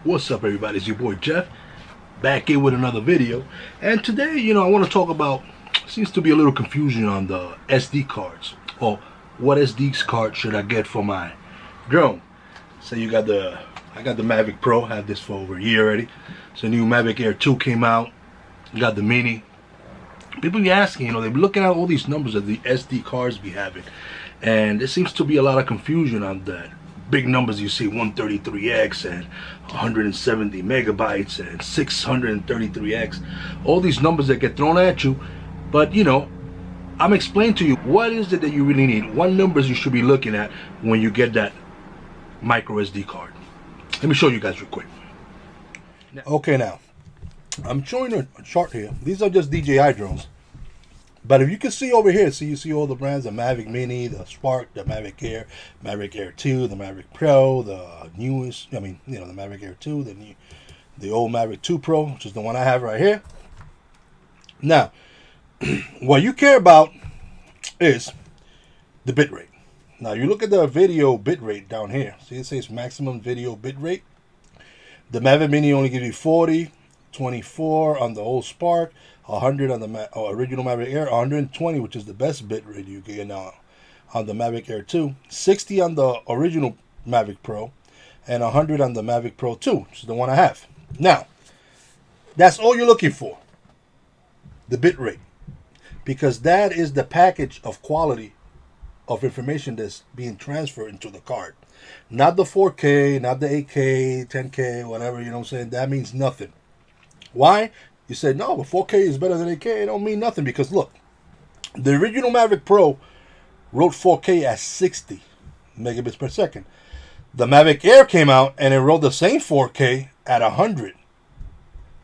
What's up, everybody? It's your boy Jeff, back here with another video. And today, I want to talk about, seems to be a little confusion on the SD cards, or what SD card should I get for my drone. So I got the Mavic Pro, had this for over a year already. So new Mavic Air 2 came out, got the Mini. People be asking, they've been looking at all these numbers that the SD cards be having, and there seems to be a lot of confusion on that. Big numbers you see, 133X and 170 megabytes and 633X, all these numbers that get thrown at you. But I'm explaining to you what is it that you really need, what numbers you should be looking at when you get that micro SD card. Let me show you guys real quick. Okay, now I'm showing a chart here. These are just DJI drones. But if you can see over here, you see all the brands, the Mavic Mini, the Spark, the Mavic Air, Mavic Air 2, the Mavic Pro, the newest, the Mavic Air 2, the old Mavic 2 Pro, which is the one I have right here. Now, what you care about is the bitrate. Now, you look at the video bitrate down here. See, it says maximum video bitrate. The Mavic Mini only gives you 40, 24 on the old Spark, 100 on the original Mavic Air, 120, which is the best bitrate you get now on the Mavic Air 2, 60 on the original Mavic Pro, and 100 on the Mavic Pro 2, which is the one I have. Now, that's all you're looking for, the bitrate, because that is the package of quality of information that's being transferred into the card. Not the 4K, not the 8K, 10K, whatever, you know what I'm saying? That means nothing. Why? You said, no, but 4K is better than 8K. It don't mean nothing because, look, the original Mavic Pro wrote 4K at 60 megabits per second. The Mavic Air came out and it wrote the same 4K at 100.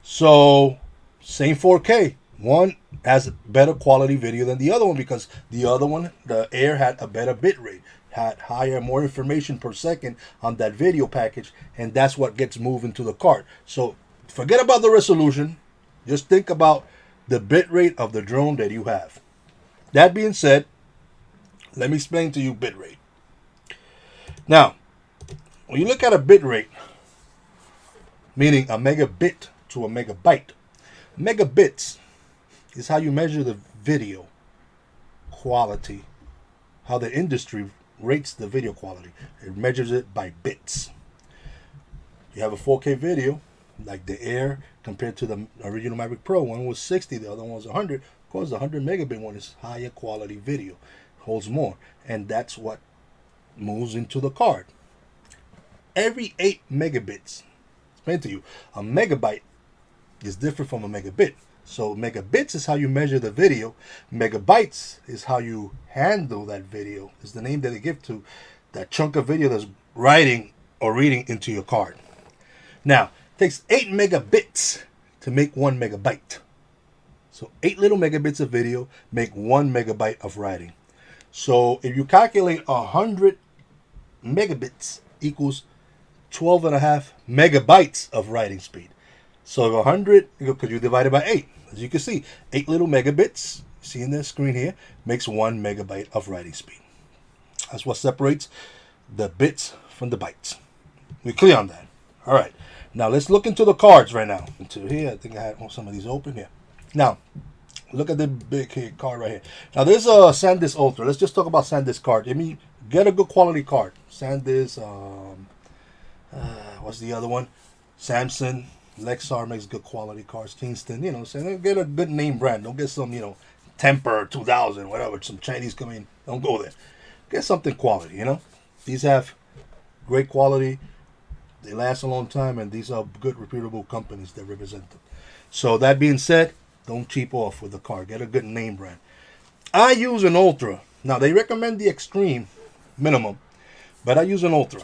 So, same 4K. One has better quality video than the other one because the other one, the Air, had a better bit rate, had higher, more information per second on that video package, and that's what gets moved into the card. So, forget about the resolution. Just think about the bitrate of the drone that you have. That being said, let me explain to you bitrate. Now, when you look at a bitrate, meaning a megabit to a megabyte, megabits is how you measure the video quality, how the industry rates the video quality. It measures it by bits. You have a 4K video, like the Air compared to the original Mavic Pro. One was 60, the other one was 100. Of course, the 100 megabit one is higher quality video, holds more, and that's what moves into the card. Every 8 megabits, explain to you, a megabyte is different from a megabit. So megabits is how you measure the video. Megabytes is how you handle that video. Is the name that they give to that chunk of video that's writing or reading into your card. Now, takes 8 megabits to make 1 megabyte. So 8 little megabits of video make 1 megabyte of writing. So if you calculate 100 megabits equals 12.5 megabytes of writing speed. So if 100, because you divide it by 8, as you can see, 8 little megabits, see in the screen here, makes 1 megabyte of writing speed. That's what separates the bits from the bytes. We're clear on that. All right. Now, let's look into the cards right now. Into here, I think I had some of these open here. Now, look at the big card right here. Now, there's a SanDisk Ultra. Let's just talk about SanDisk card. I mean, get a good quality card. SanDisk, what's the other one? Samsung, Lexar makes good quality cards. Kingston, so get a good name brand. Don't get some, Temper 2000, whatever, some Chinese come in. Don't go there. Get something quality, These have great quality. They last a long time, and these are good, reputable companies that represent them. So that being said, don't cheap off with the card. Get a good name brand. I use an Ultra. Now, they recommend the Extreme minimum, but I use an Ultra.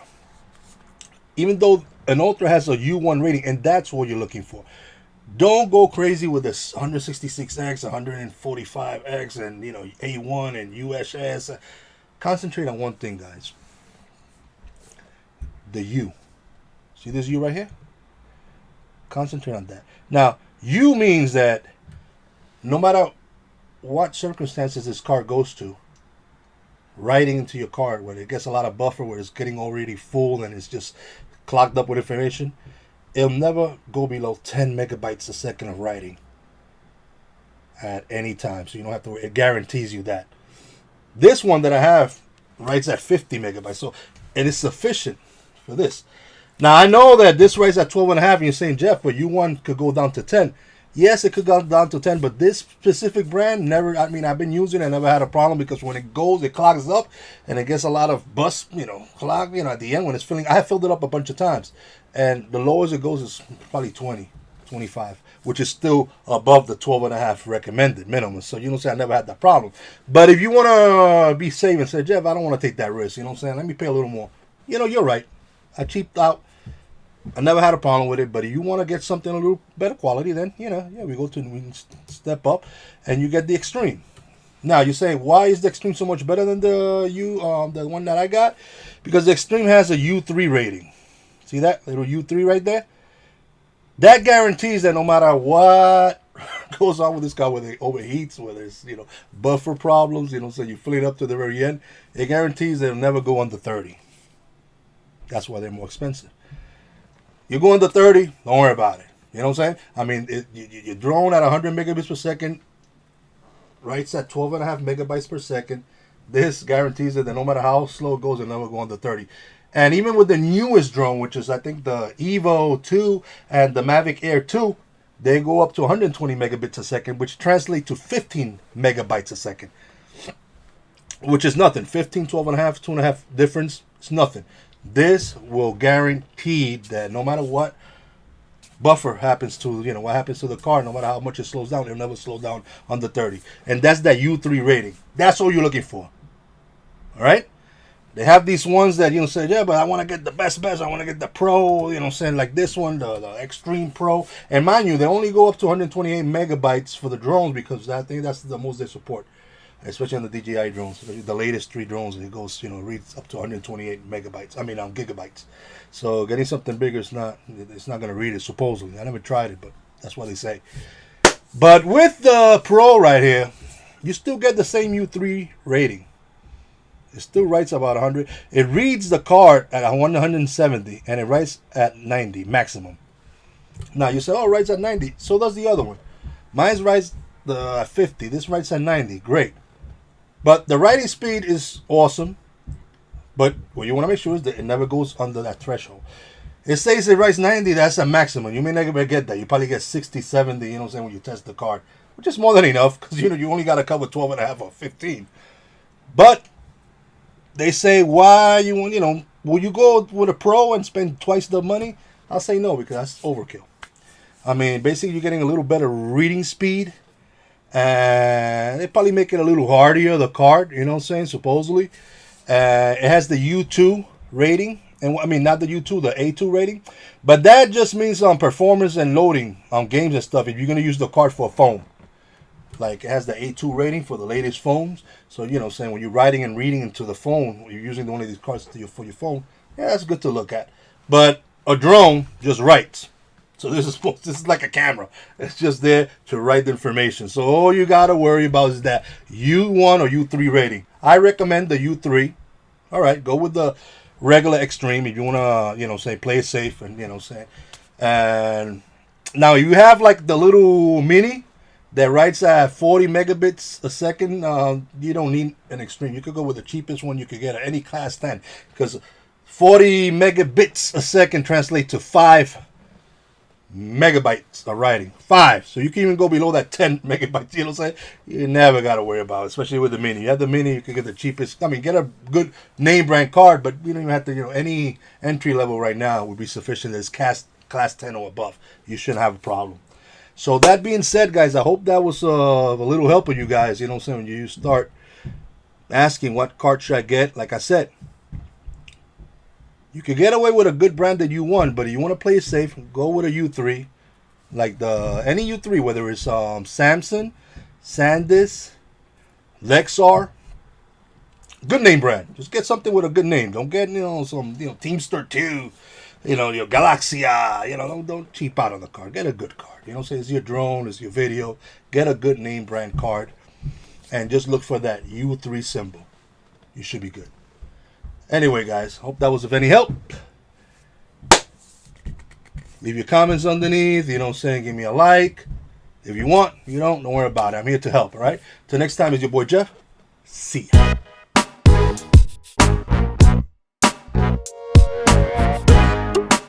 Even though an Ultra has a U1 rating, and that's what you're looking for. Don't go crazy with this 166X, 145X, and, A1 and USS. Concentrate on one thing, guys. The U. See this U right here? Concentrate on that. Now, U means that no matter what circumstances this card goes to, writing into your card, where it gets a lot of buffer, where it's getting already full and it's just clogged up with information, it'll never go below 10 megabytes a second of writing at any time. So you don't have to worry. It guarantees you that. This one that I have writes at 50 megabytes. So it is sufficient for this. Now, I know that this writes at 12 and a half, and you're saying, Jeff, but U1 could go down to 10. Yes, it could go down to 10, but this specific brand never, I mean, I've been using it and never had a problem, because when it goes, it clogs up and it gets a lot of bust, clog, at the end when it's filling. I have filled it up a bunch of times, and the lowest it goes is probably 20, 25, which is still above the 12 and a half recommended minimum. So, I never had that problem. But if you want to be safe and say, Jeff, I don't want to take that risk, let me pay a little more. You're right. I cheaped out. I never had a problem with it, but if you want to get something a little better quality, then, we step up and you get the Extreme. Now, you say, why is the Extreme so much better than the one that I got? Because the Extreme has a U3 rating. See that little U3 right there? That guarantees that no matter what goes on with this car, whether it overheats, whether it's, buffer problems, so you fill it up to the very end, it guarantees that it'll never go under 30. That's why they're more expensive. You go under 30, don't worry about it. You know what I'm saying? I mean, your drone at 100 megabits per second writes at 12.5 megabytes per second. This guarantees that no matter how slow it goes, it'll never go under 30. And even with the newest drone, which is, I think, the Evo 2 and the Mavic Air 2, they go up to 120 megabits a second, which translates to 15 megabytes a second, which is nothing. 15, 12.5, 2.5 difference, it's nothing. This will guarantee that no matter what buffer happens to, what happens to the car, no matter how much it slows down, it'll never slow down under 30. And that's that U3 rating. That's all you're looking for. All right? They have these ones that, say, yeah, but I want to get the best. I want to get the Pro, like this one, the Extreme Pro. And mind you, they only go up to 128 megabytes for the drones, because I think that's the most they support. Especially on the DJI drones, the latest 3 drones, it goes, reads up to 128 megabytes. I mean, gigabytes. So getting something bigger, it's not going to read it, supposedly. I never tried it, but that's what they say. But with the Pro right here, you still get the same U3 rating. It still writes about 100. It reads the card at 170, and it writes at 90 maximum. Now, you say, oh, it writes at 90. So does the other one. Mine writes at 50. This writes at 90. Great. But the writing speed is awesome. But what you want to make sure is that it never goes under that threshold. It says it writes 90, that's a maximum. You may never get that. You probably get 60, 70, when you test the card. Which is more than enough, because, you only got to cover 12.5 or 15. But they say, why will you go with a Pro and spend twice the money? I'll say no, because that's overkill. I mean, basically, you're getting a little better reading speed. And they probably make it a little hardier, the card, supposedly. It has the U2 rating. And I mean, not the U2, the A2 rating. But that just means performance and loading on games and stuff if you're going to use the card for a phone. Like, it has the A2 rating for the latest phones. So, when you're writing and reading into the phone, you're using one of these cards for your phone. Yeah, that's good to look at. But a drone just writes. So this is like a camera. It's just there to write the information. So all you got to worry about is that U1 or U3 rating. I recommend the U3. All right, go with the regular Extreme if you want to, play it safe and, And now you have like the little Mini that writes at 40 megabits a second. You don't need an Extreme. You could go with the cheapest one you could get at any class 10, because 40 megabits a second translates to 5 megabytes of writing. 5. So you can even go below that 10 megabytes. You know what I'm saying? You never got to worry about it, especially with the Mini. You have the Mini, you can get the cheapest. I mean, get a good name brand card, but you don't even have to, any entry level right now would be sufficient as class 10 or above. You shouldn't have a problem. So that being said, guys, I hope that was a little help with you guys. You know what I'm saying? When you start asking what card should I get, like I said, you could get away with a good branded U1, but if you want to play it safe, go with a U3. Like any U3, whether it's Samsung, SanDisk, Lexar. Good name brand. Just get something with a good name. Don't get, some, Teamster 2, your Galaxia. Don't cheap out on the card. Get a good card. Say it's your drone, it's your video. Get a good name brand card. And just look for that U3 symbol. You should be good. Anyway, guys, hope that was of any help. Leave your comments underneath. You know what I'm saying? Give me a like. If you want, you don't worry about it. I'm here to help, all right? Till next time, it's your boy Jeff. See ya.